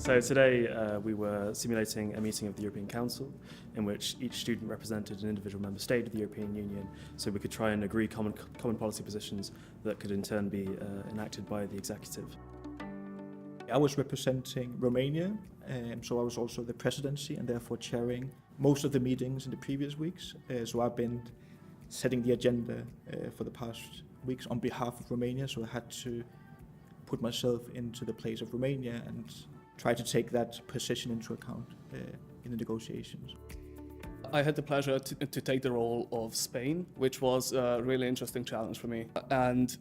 So today we were simulating a meeting of the European Council in which each student represented an individual member state of the European Union, so we could try and agree common policy positions that could in turn be enacted by the executive. I was representing Romania, so I was also the presidency and therefore chairing most of the meetings in the previous weeks. So I've been setting the agenda for the past weeks on behalf of Romania, so I had to put myself into the place of Romania and try to take that position into account in the negotiations. I had the pleasure to take the role of Spain, which was a really interesting challenge for me, and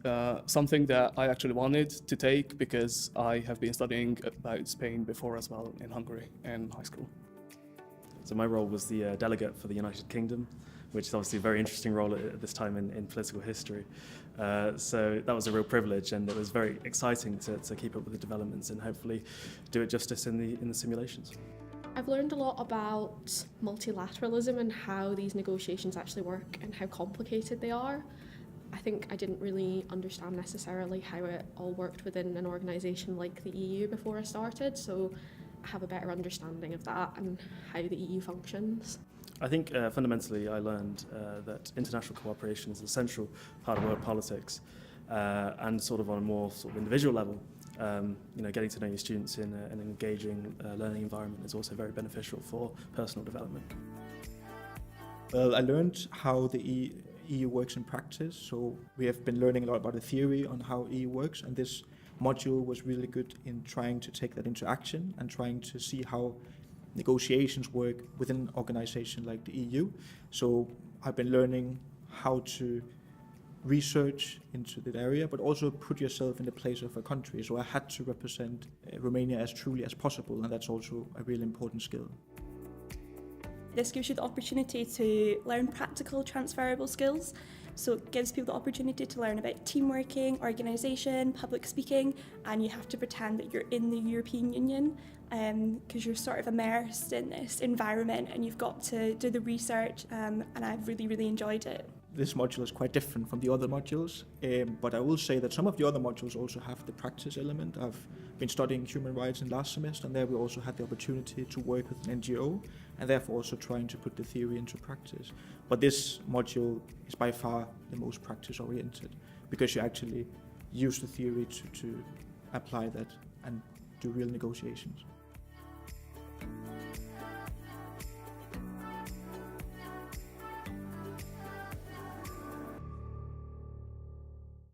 something that I actually wanted to take because I have been studying about Spain before as well in Hungary in high school. So my role was the delegate for the United Kingdom, which is obviously a very interesting role at this time in political history. So that was a real privilege, and it was very exciting to keep up with the developments and hopefully do it justice in the simulations. I've learned a lot about multilateralism and how these negotiations actually work and how complicated they are. I think I didn't really understand necessarily how it all worked within an organisation like the EU before I started, so I have a better understanding of that and how the EU functions. I think fundamentally I learned that international cooperation is an essential part of world politics, and sort of on a more sort of individual level. Getting to know your students in an engaging learning environment is also very beneficial for personal development. Well, I learned how the EU works in practice, so we have been learning a lot about the theory on how EU works, and this module was really good in trying to take that into action and trying to see how negotiations work within an organization like the EU. So I've been learning how to research into that area, but also put yourself in the place of a country. So I had to represent Romania as truly as possible, and that's also a really important skill. This gives you the opportunity to learn practical transferable skills. So it gives people the opportunity to learn about teamworking, organisation, public speaking, and you have to pretend that you're in the European Union because you're sort of immersed in this environment and you've got to do the research, and I've really, really enjoyed it. This module is quite different from the other modules, but I will say that some of the other modules also have the practice element. I've been studying human rights in last semester, and there we also had the opportunity to work with an NGO, and therefore also trying to put the theory into practice. But this module is by far the most practice-oriented, because you actually use the theory to apply that and do real negotiations.